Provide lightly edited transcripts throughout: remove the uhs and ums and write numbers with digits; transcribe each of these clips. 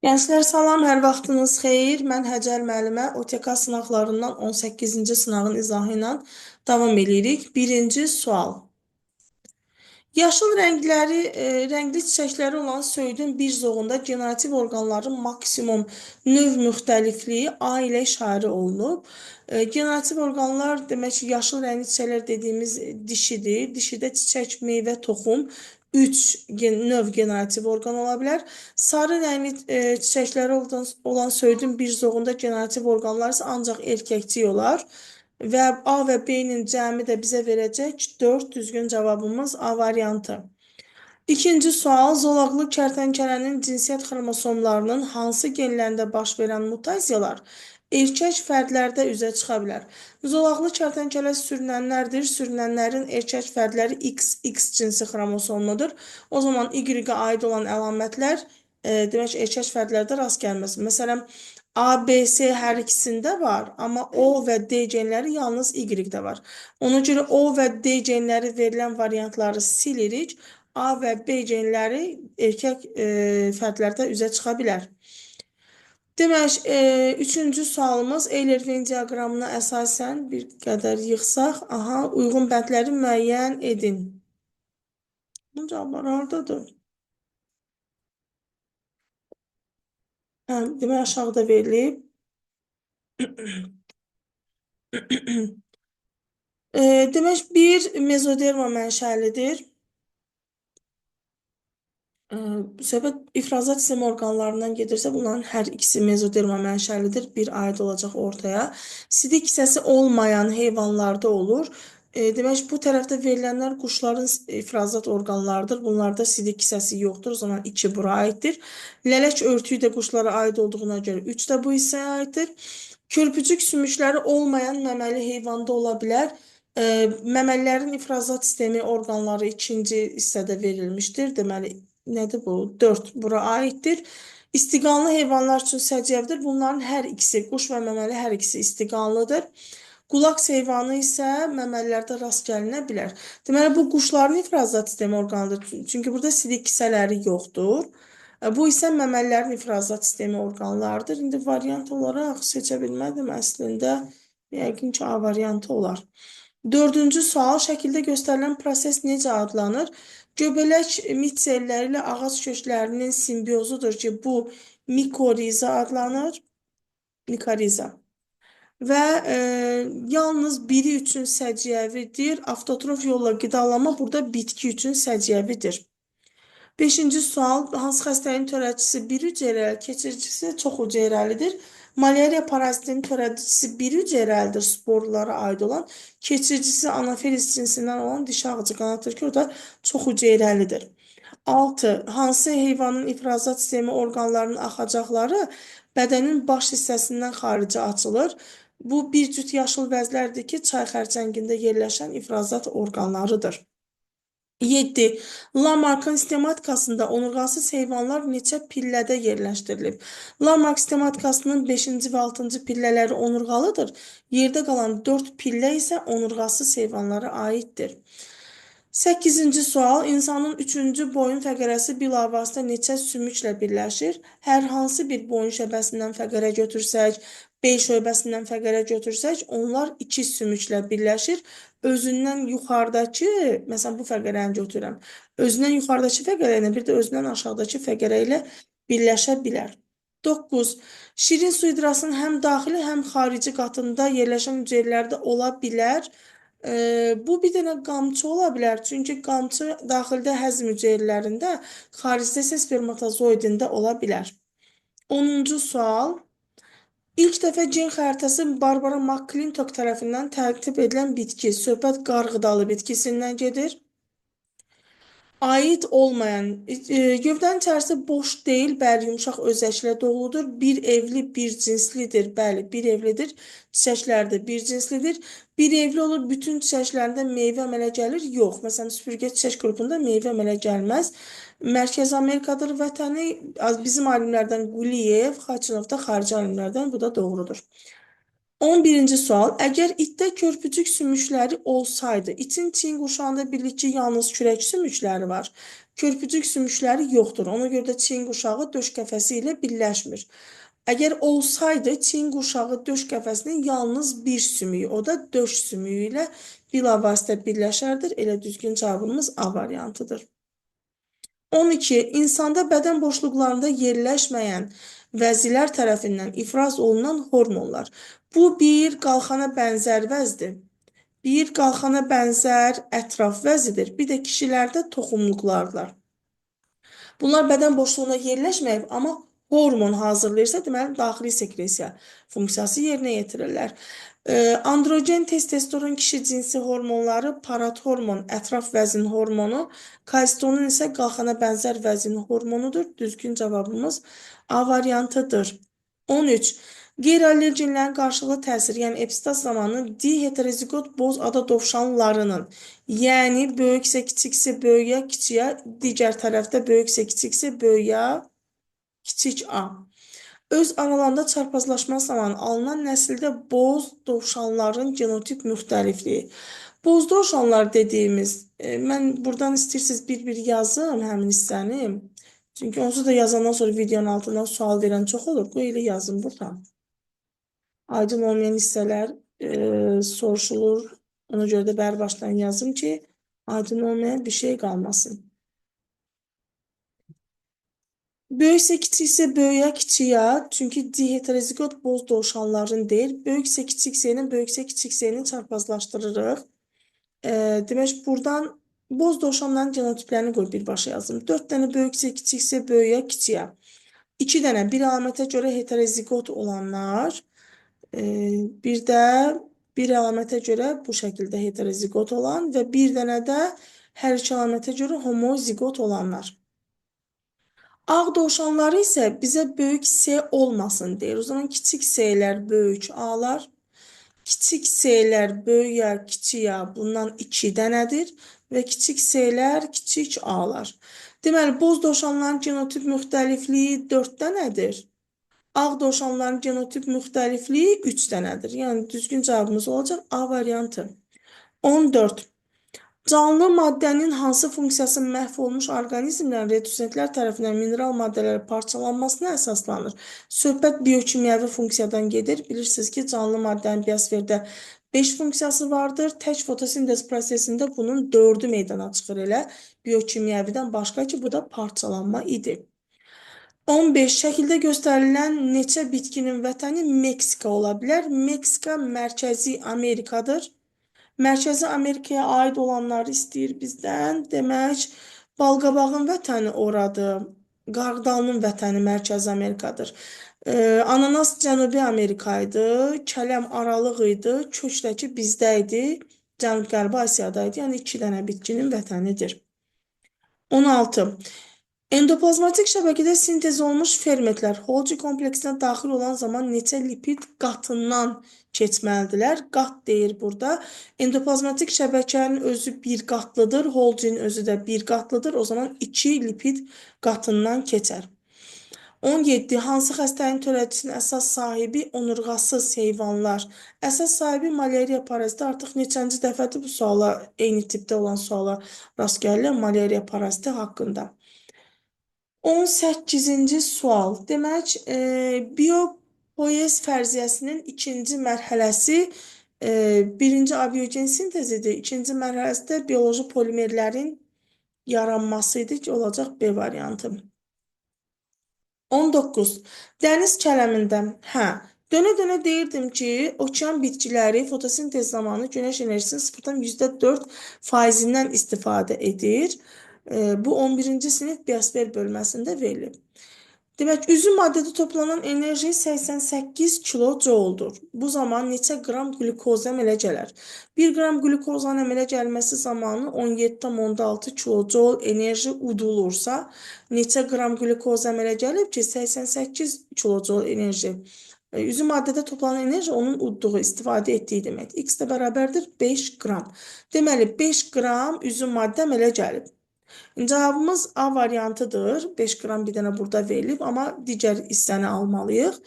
Gənclər salam, hər vaxtınız xeyir. Mən Həcər müəllimə OTK sınaqlarından 18-ci sınağın izahı ilə davam edirik. Birinci sual. Yaşıl rəngli çiçəkləri olan söyüdün bir zoğunda generativ orqanların maksimum növ müxtəlifliyi A ilə işarə olunub. Generativ orqanlar demək ki, yaşıl rəngli çiçəklər dediyimiz dişidir. Dişidə çiçək, meyvə, toxum 3 növ generativ orqan ola bilər. Sarı rəngli çiçəkləri olan söyüdün bir zoğunda generativ orqanlar isə ancaq erkəkçik olar. Və A və B-nin cəmi də bizə verəcək 4 düzgün cavabımız A variantı. İkinci sual, zolaqlı kərtənkələnin cinsiyyət xromosomlarının hansı genlərində baş verən mutasiyalar erkək fərdlərdə üzə çıxa bilər? Zolaqlı kərtənkələ sürünənlərdir. Sürünənlərin erkək fərdləri XX cinsi xromosomludur. O zaman Y-ə aid olan əlamətlər demək erkək fərdlərdə rast gəlməz. Məsələn, A, B, C hər ikisində var, amma O və D genləri yalnız Y-də var. Ona görə O və D genləri verilən variantları silirik. A və B genləri erkək fərdlərdə üzə çıxa bilər. Demək, üçüncü sualımız Eyler-Venn diaqramına əsasən bir qədər yığsaq, uyğun bəndləri müəyyən edin. Bu cavablar haradadır? Demək, aşağıda verilib. Demək, bir mezoderma mənşəlidir. Söhbət ifrazat sistemi orqanlarından gedirsə, bunların hər ikisi mezoderma mənşəlidir. Bir aid olacaq ortaya. Sidik hissəsi olmayan heyvanlarda olur. Demək, bu tərəfdə verilənlər quşların ifrazat orqanlarıdır. Bunlarda sidik hissəsi yoxdur. O zaman 2 bura aiddir. Lələk örtüyü də quşlara aid olduğuna görə 3 də bu hissəyə aiddir. Körpücük sümükləri olmayan məməli heyvanda ola bilər. Məməlilərin ifrazat sistemi orqanları ikinci hissədə verilmişdir. Deməli, nədir bu? 4 bura aiddir. İstiqanlı heyvanlar üçün səciyyəvidir. Bunların hər ikisi, quş və məməli hər ikisi istiqanlıdır. Qulaq heyvanı isə məməlilərdə rast gəlinə bilər. Deməli, bu quşların ifrazat sistemi orqanıdır. Çünki burada sidik hissələri yoxdur. Bu isə məməlilərin ifrazat sistemi orqanlarıdır. İndi variant olaraq seçə bilmədim. Əslində, yəqin ki, A variantı olar. Dördüncü sual, şəkildə göstərilən proses necə adlanır? Göbələk mitselləri ilə ağac köklərinin simbiozudur ki, bu mikoriza adlanır. Mikoriza. Və yalnız biri üçün səciyyəvidir. Avtotrof yolla qidalanma burada bitki üçün səciyyəvidir. Beşinci sual, hansı xəstəliyin törədicisi bir hüceyrəli, keçiricisi çox hüceyrəlidir? Malyariya parazitinin törədicisi bir hüceyrəlidir, sporlara aid olan. Keçiricisi anafilis cinsindən olan dişi ağcı qanatıdır ki, o da çox hüceyrəlidir. 6. Hansı heyvanın ifrazat sistemi orqanlarının axacaqları bədənin baş hissəsindən xaricə açılır? Bu bir cüt yaşıl vəzlərdir ki, çay xərçəngində yerləşən ifrazat orqanlarıdır. 7. Lamarckın sistematikasında onurğasız heyvanlar neçə pillədə yerləşdirilib? Lamarck sistematikasının 5-ci və 6-cı pillələri onurğalıdır. Yerdə qalan 4 pillə isə onurğasız heyvanlara aiddir. 8-ci sual, insanın 3-cü boyun fəqərəsi bilavasitə neçə sümüklə birləşir? Hər hansı bir boyun şəbəsindən fəqərə götürsək, bel şöbəsindən fəqərə götürsək, onlar 2 sümüklə birləşir. Özündən yuxarıdakı, məsələn, bu fəqərəni götürürəm. Özündən yuxarıdakı fəqərə ilə, bir də özündən aşağıdakı fəqərə ilə birləşə bilər. 9. Şirin su hidrasının həm daxili, həm xarici qatında yerləşən hüceyrələrdə ola bilər. Bu bir dənə qamçı ola bilər. Çünki qamçı daxildə həzm hüceyrələrində, xaricdə isə spermatozoidində ola bilər. 10-cu sual. İlk dəfə gen xəritəsi Barbara McClintock tərəfindən tərtib edilən bitki, söhbət qarğıdalı bitkisindən gedir. Aid olmayan, gövdənin içərisi boş deyil, bəli, yumşaq özəşlə doludur. Bir evli, bir cinslidir, bəli, bir evlidir. Çiçəklər də bir cinslidir. Bir evli olur, bütün çiçəklərində meyvə əmələ gəlir? Yox. Məsələn, süpürgə çiçək qrupunda meyvə əmələ gəlməz. Mərkəzi Amerikadır vətəni, bizim alimlərdən Quliyev, Xaçınov da xarici alimlərdən, bu da doğrudur. 11-ci sual, əgər itdə körpücük sümükləri olsaydı, itin çiyin qurşağında bilik ki, yalnız kürək sümükləri var. körpücük sümükləri yoxdur. Ona görə də Çin quşağı döş qəfəsi ilə birləşmir. Əgər olsaydı, Çin quşağı döş qəfəsinin yalnız bir sümüyü, o da döş sümüyü ilə bilavasitə birləşərdir. Elə düzgün cavabımız A variantıdır. 12. İnsanda bədən boşluqlarında yerləşməyən vəzilər tərəfindən ifraz olunan hormonlar. Bu bir qalxana bənzər vəzdir. Bir qalxana bənzər ətraf vəzidir. Bir də kişilərdə toxumluqlardır. Bunlar bədən boşluğuna yerləşməyib, amma hormon hazırlayırsa, deməli, daxili sekresiya funksiyası yerinə yetirirlər. Androgen testosteron kişi cinsi hormonları, parathormon ətraf vəzin hormonu, kalsitonin isə qalxana bənzər vəzin hormonudur. Düzgün cavabımız A variantıdır. 13. Qeyri-allergenlərin qarşılıqlı təsiri, yəni epistaz zamanı diheterozigot boz ada dovşanlarının, yəni böyüksə, kiçiksə, böyüyə, kiçiyə, digər tərəfdə böyüksə, kiçiksə, böyüyə, kiçik A. Öz aralarında çarpazlaşma zamanı alınan nəsildə boz dovşanların genotip müxtəlifliyi. Boz dovşanlar dediyimiz, mən buradan istəyirsiniz bir-bir yazım həmin hissəni. Çünki onsuz da yazandan sonra videonun altından sual verən çox olur. Qoy elə yazın buradan. Aydın olmayan hissələr soruşulur. Ona görə də bəri başdan yazım ki, aydın olmayan bir şey qalmasın. Böyüksə, kiçiksə, böyüyə, kiçiyə. Çünki diheterozigot boz dovşanların deyil. Böyüksə, kiçiksə ilə böyüksə, kiçiksə ilə çarpazlaşdırırıq. Demək, buradan boz dovşanların genotiplərini qoy birbaşa yazdım. 4 dənə böyüksə, kiçiksə, böyüyə, kiçiyə. 2 dənə bir əlamətə görə heterozigot olanlar, bir də bir əlamətə görə bu şəkildə heterozigot olan və bir dənə də hər iki əlamətə görə homozigot olanlar. Ağ dovşanları isə bizə böyük S olmasın deyir. O zaman kiçik S'lər böyük A'lar, kiçik S'lər böyüyə, kiçiyə bundan 2 dənədir və kiçik S'lər kiçik A'lar. Deməli, boz dovşanların genotip müxtəlifliyi 4 dənədir. Ağ dovşanların genotip müxtəlifliyi 3 dənədir. Yəni, düzgün cavabımız olacaq A variantı. 14. Canlı maddənin hansı funksiyası məhv olmuş orqanizmlərin redusentlər tərəfindən mineral maddələrə parçalanmasına əsaslanır? Söhbət biokimyəvi funksiyadan gedir. Bilirsiniz ki, canlı maddənin biosferdə 5 funksiyası vardır. Tək fotosintez prosesində bunun 4-ü meydana çıxır elə biokimyəvidən başqa ki, bu da parçalanma idi. 15. Şəkildə göstərilən neçə bitkinin vətəni Meksika ola bilər? Meksika Mərkəzi Amerikadır. Mərkəzi Amerikaya aid olanları istəyir bizdən. Demək, balqabağın vətəni oradır. Qarğıdalının vətəni Mərkəzi Amerikadır. Ananas Cənubi Amerika idi. Kələm Aralıq idi. Köçdəki bizdə idi. Cənub-Qərbi Asiyada idi. Yəni 2 dənə bitkinin vətənidir. 16. Endoplazmatik şəbəkədə sintez olmuş fermentlər Golgi kompleksinə daxil olan zaman neçə lipid qatından keçməlidirlər? Qat deyir burada. Endoplazmatik şəbəkənin özü bir qatlıdır, Golginin özü də bir qatlıdır. O zaman 2 lipid qatından keçər. 17. Hansı xəstəliyin törədicisinin əsas sahibi onurğasız heyvanlar? Əsas sahibi malariya paraziti. Artıq neçənci dəfədir bu suala, eyni tipdə olan suala rast gəlirlər malariya paraziti haqqında. 18-ci sual. Demək, biopoyez fərziyyəsinin ikinci mərhələsi birinci abiogen sintezidir. İkinci mərhələsi də bioloji polimerlərin yaranması idi ki, olacaq B variantı. 19. Dəniz kələmində, dönə-dönə deyirdim ki, okean bitkiləri fotosintez zamanı günəş enerjisinin 0,4%-dən istifadə edir. Bu 11-ci sinif biosfer bölməsində verilib. Demək, üzüm maddədə toplanan enerji 88 kJ-dur. Bu zaman neçə qram qlükoz əmələ gələr? 1 qram qlükozun əmələ gəlməsi zamanı 17,6 kJ enerji udulursa, neçə qram qlükoz əmələ gəlib ki, 88 kJ enerji. Üzüm maddədə toplanan enerji onun udduğu, istifadə etdiyi demək. X də bərabərdir 5 qram. Deməli, 5 qram üzüm maddə əmələ gəlib. Cavabımız A variantıdır. 5 qram bir dənə burada verilib, amma digər hissəni almalıyıq.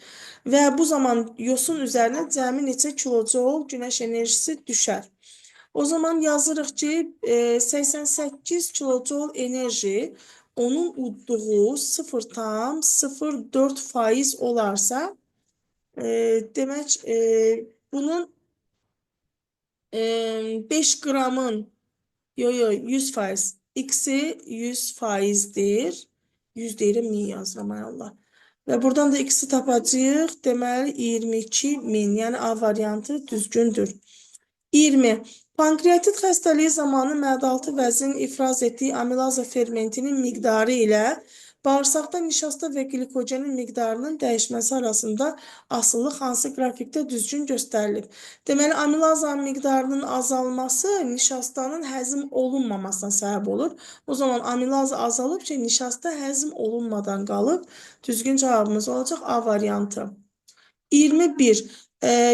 Və bu zaman yosun üzərinə cəmi neçə kilojol günəş enerjisi düşər. O zaman yazırıq ki, 88 kilojoule enerji onun udduğu 0,04% olarsa, demək, bunun 5 qramın, yo yo, 100%, x'i 100%'dir. 100 deyirəm, 1000 yazıram, ay Allah. Və buradan da x'i tapacağıq. Deməli 22.000, yəni A variantı düzgündür. 20. Pankreatit xəstəliyi zamanı məadaltı vəzin ifraz etdiyi amilaza fermentinin miqdarı ilə bağırsaqda nişasta və glikogenin miqdarının dəyişməsi arasında asıllıq hansı qrafikdə düzgün göstərilib? Deməli, amilazanın miqdarının azalması nişastanın həzm olunmamasına səbəb olur. O zaman amilaza azalıb ki, nişasta həzm olunmadan qalıb. Düzgün cavabımız olacaq A variantı. 21.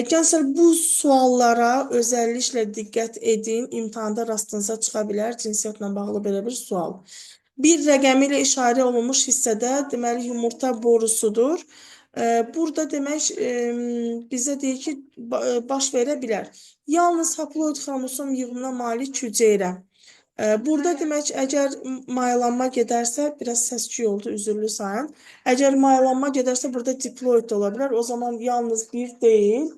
Gənclər, bu suallara özəlliklə diqqət edin. İmtahanda rastınıza çıxa bilər cinsiyyətlə bağlı belə bir sual. Bir rəqəmi ilə işarə olunmuş hissədə deməli yumurta borusudur. Burada demək bizə deyir ki, baş verə bilər. Yalnız haploid xromosom yığımına malik hüceyrə. Burada demək, əgər mayalanma gedərsə, biraz səs-küy oldu, üzürlü sayın. Əgər mayalanma gedərsə, burada diploid ola bilər. O zaman yalnız bir deyil.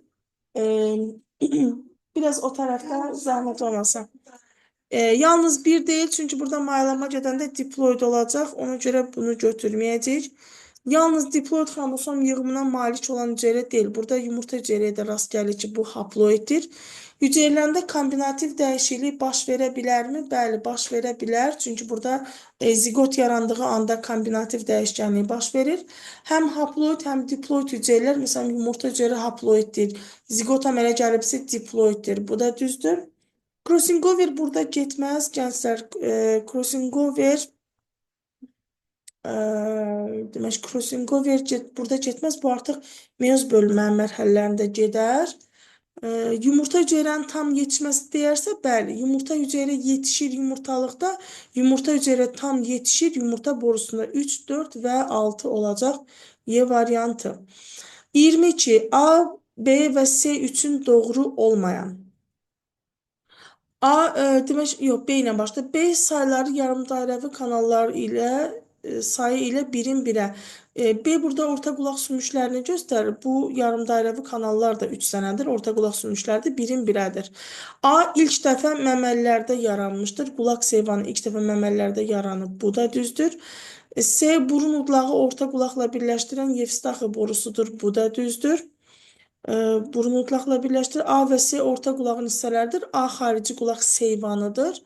Biraz o tərəfdən zəhmət olmasa. Yalnız bir deyil, çünki burada mayalanma gedəndə diploid olacaq. Ona görə bunu götürməyəcək. Yalnız diploid xromosom yığımına malik olan hüceyrə deyil. Burada yumurta hüceyrəyə də rast gəlir ki, bu haploiddir. Hüceyrələrdə kombinativ dəyişiklik baş verə bilərmi? Bəli, baş verə bilər. Çünki burada zigot yarandığı anda kombinativ dəyişkənlik baş verir. Həm haploid, həm diploid hüceyrələr, məsələn, yumurta hüceyrə haploiddir. Zigot əmələ gəlibsə diploiddir. Bu da düzdür. Crossingover burada getməz, gənclər. Crossingover demək, crossingover burada getməz. Bu artıq meyoz bölünmə mərhələlərində gedər. Yumurta hüceyrənin tam yetişməsi deyərsə, bəli, yumurta hüceyrə yetişir yumurtalıqda, yumurta hüceyrə tam yetişir yumurta borusunda 3, 4 və 6 olacaq Y variantı. 22. A, B və C üçün doğru olmayan. A, demək, yox, B ilə başlayır. B sayları yarımdairəvi kanallar ilə sayı ilə birin birə. B burada orta qulaq sümüklərini göstərir. Bu yarımdairəvi kanallar da 3 dənədir. Orta qulaq sümükləri də birin birədir. A ilk dəfə məməlilərdə yaranmışdır. Qulaq seyvanı ilk dəfə məməlilərdə yaranıb. Bu da düzdür. C burun udlağı orta qulaqla birləşdirən Yevstaxı borusudur. Bu da düzdür. Burun udlaqla birləşdir. A və C orta qulağın hissələridir. A xarici qulaq seyvanıdır.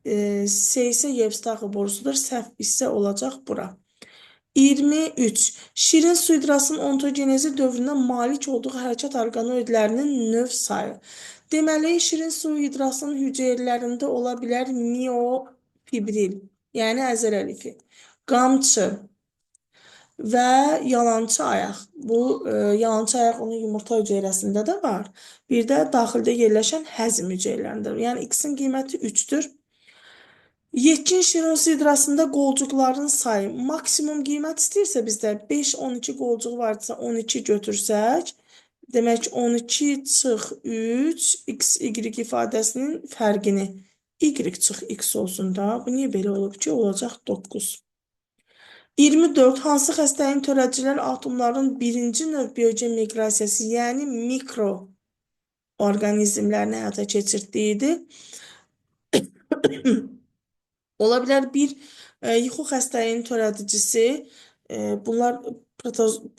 C isə Yevstaxı borusudur. Səhv hissə olacaq bura. 23. Şirin su idrasının ontogenezi dövründə malik olduğu hərəkət orqanoidlərinin növ sayı. Deməli, şirin su idrasının hüceyrələrində ola bilər miofibril, yəni əzəl əlifi, qamçı və yalançı ayaq. Bu yalançı ayaq onun yumurta hüceyrəsində də var. Bir də daxildə yerləşən həzm hüceyrələrində. Yəni X-in qiyməti 3-dür. Yetkin şirin su idrasında qolcuqların sayı maksimum qiymət istəyirsə bizdə 5, 12 qolcuq varsa 12 götürsək, demək 12 çıx 3 x, y ifadəsinin fərqini y çıx x olsun da. Bu niyə belə olub ki? Olacaq 9. 24. Hansı xəstəliyin törədicilər atomların birinci növ biogen miqrasiyası, yəni mikroorqanizmlərini həyata keçirtdiyidir? Ola bilər bir yuxu xəstəliyinin törədicisi, bunlar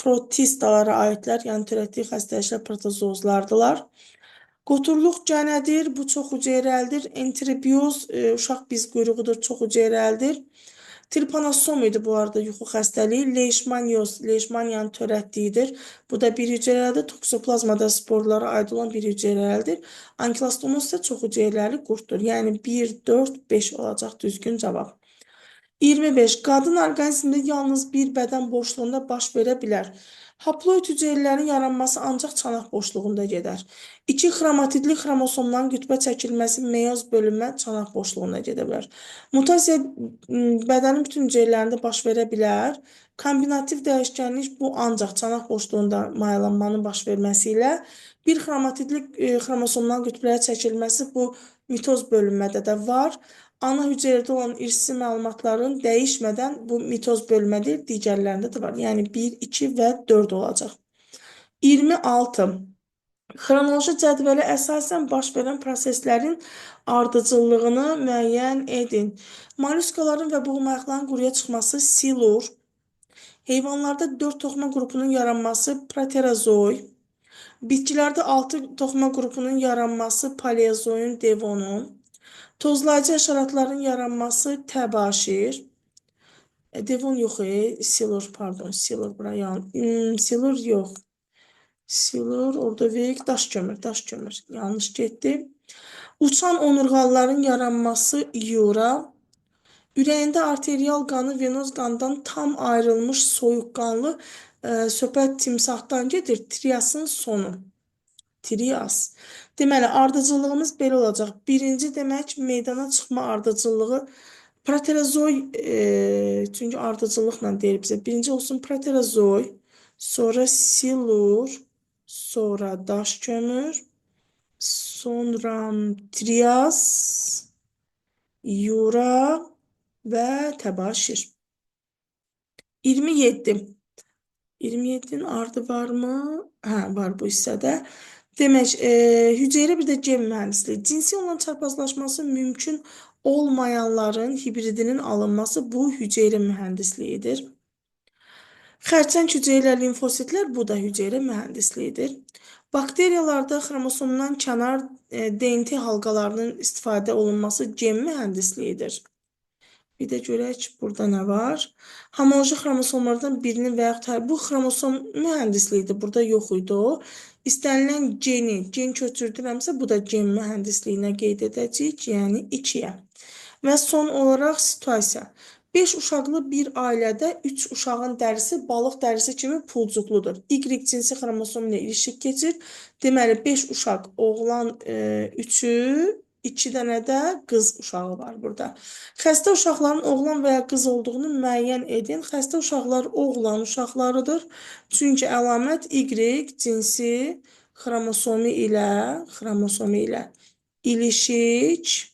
protistalara aidlər, yəni törətdiyi xəstəliklər protozozlardılar. Qoturluq gənədir, bu çox hüceyrəlidir. Enterobioz, uşaq biz quyruğudur, çox hüceyrəlidir. Trypanossom idi bu arada yuxu xəstəliyi. Leishmaniyoz, leishmaniyanın törətdiyidir. Bu da bir hüceyrəlidir. Toksoplazmada sporlara aid olan bir hüceyrəlidir. Ankilostomoz isə çox hüceyrəli qurtdur. Yəni 1, 4, 5 olacaq düzgün cavab. 25. Qadın orqanizmində yalnız bir bədən boşluğunda baş verə bilər. Haploid hüceyrələrin yaranması ancaq çanaq boşluğunda gedər. İki xromatidli xromosomların qütbə çəkilməsi meyoz bölünmə çanaq boşluğuna gedə bilər. Mutasiya bədənin bütün hüceyrələrində baş verə bilər. Kombinativ dəyişkənlik bu ancaq çanaq boşluğunda mayalanmanın baş verməsi ilə bir xromatidli xromosomların qütbəyə çəkilməsi bu mitoz bölünmədə də var. Ana hüceyrədə olan irsi məlumatların dəyişmədən bu mitoz bölmədir, digərlərində də var. Yəni 1, 2 və 4 olacaq. 26. Xronoloji cədvələ əsasən baş verən proseslərin ardıcıllığını müəyyən edin. Molluskaların və boğmayaqların quruya çıxması silur. Heyvanlarda 4 toxuma qrupunun yaranması proterozoy. Bitkilərdə 6 toxuma qrupunun yaranması paleozoyun devonun. Tozlayıcı həşəratların yaranması təbaşir. Devon yox, silur, pardon, silur bura silur yox. Silur, ordovik, daş kömür, yanlış getdi. Uçan onurğalıların yaranması yura. Ürəyində arterial qanı venoz qandan tam ayrılmış soyuqqanlı söhbət timsahdan gedir, triasın sonu. Trias. Deməli, ardıcıllığımız belə olacaq. Birinci demək, meydana çıxma ardıcıllığı proterozoy, çünki ardıcıllıqla deyir bizə. Birinci olsun proterozoy, sonra silur, sonra daş kömür, sonra trias, yura və təbaşir. 27. 27'nin ardı var mı? Hə, var bu hissədə. Demək, hüceyrə bir də gen mühəndisliyi. Cinsi olan çarpazlaşması mümkün olmayanların hibridinin alınması bu hüceyrə mühəndisliyidir. Xərçəng hüceyrələr, limfositlər bu da hüceyrə mühəndisliyidir. Bakteriyalarda xromosomdan kənar DNT halqalarının istifadə olunması gen mühəndisliyidir. Bir də görək burada nə var? Homoloji xromosomlardan birinin və yaxud bu xromosom mühəndisliyidir. Burada yox idi o. İstənilən gen köçürdürəmsə, bu da gen mühəndisliyinə qeyd edəcəyik, yəni 2-yə. Və son olaraq situasiya. 5 uşaqlı bir ailədə 3 uşağın dərisi balıq dərisi kimi pulcuqludur. Y cinsi xromosom ilə ilişik keçir. Deməli, 5 uşaq oğlan 3-ü, 2 dənə də qız uşağı var burada. Xəstə uşaqların oğlan və ya qız olduğunu müəyyən edin. Xəstə uşaqlar oğlan uşaqlarıdır. Çünki əlamət Y cinsi xromosomu ilə ilişik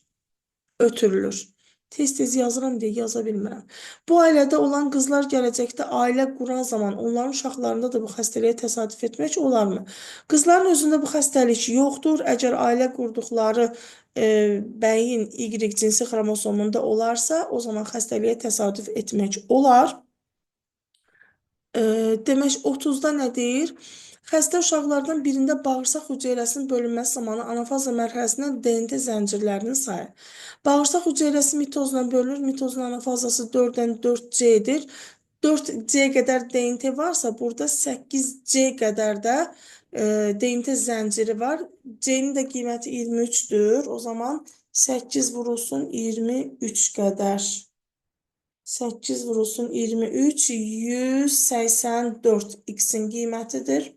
ötürülür. Tez-tez yazıram deyə yaza bilmirəm. Bu ailədə olan qızlar gələcəkdə ailə quran zaman onların uşaqlarında da bu xəstəliyə təsadüf etmək olarmı? Qızların özündə bu xəstəlik yoxdur. Əgər ailə qurduqları bəyin Y cinsi xromosomunda olarsa, o zaman xəstəliyə təsadüf etmək olar. Demək, 30-da nə deyir? Xəstə uşaqlardan birində bağırsaq hüceyrəsinin bölünməsi zamanı anafaza mərhələsində DNT zəncirlərinin sayı. Bağırsaq hüceyrəsi mitozla bölünür. Mitozun anafazası 4-dən 4C-dir. 4C qədər DNT varsa, burada 8C qədər də DNT zənciri var. C-nin də qiyməti 23-dür. O zaman 8 vurulsun 23 qədər. 8 vurulsun 23, 184 X-in qiymətidir.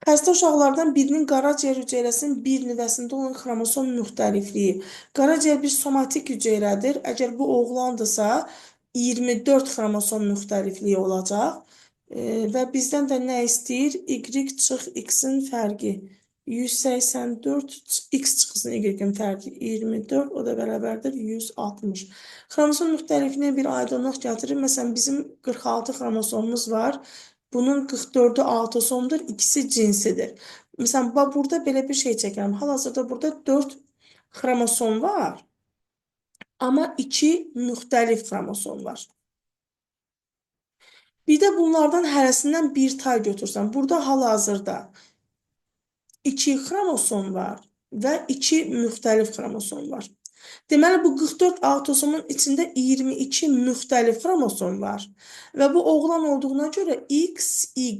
Xəstə uşaqlardan birinin qaraciyər hüceyrəsinin bir nüvəsində olan xromosom müxtəlifliyi. Qaraciyər bir somatik hüceyrədir. Əgər bu oğlandırsa, 24 xromosom müxtəlifliyi olacaq. Və bizdən də nə istəyir? Y çıx X-in fərqi. 184 X çıxısın Y-in fərqi 24, o da bərabərdir 160. Xromosom müxtəlifliyinə bir aydınlıq gətirir. Məsələn, bizim 46 xromosomumuz var. Bunun 44'ü autosomdur, ikisi cinsidir. Məsələn, burada belə bir şey çəkirəm. Hal-hazırda burada 4 xromosom var. Amma 2 müxtəlif xromosom var. Bir də bunlardan hərəsindən bir tay götürsən. Burada hal-hazırda 2 xromosom var və 2 müxtəlif xromosom var. Deməli, bu 44 autosomun içində 22 müxtəlif xromosom var. Və bu oğlan olduğuna görə X, Y,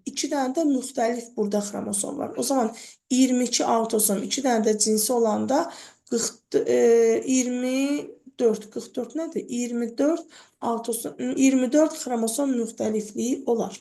2 dənə də müxtəlif burada xromosom var. O zaman 22 autosom, 2 dənə də cinsi olanda 44 nədir? 24 xromosom müxtəlifliyi olar.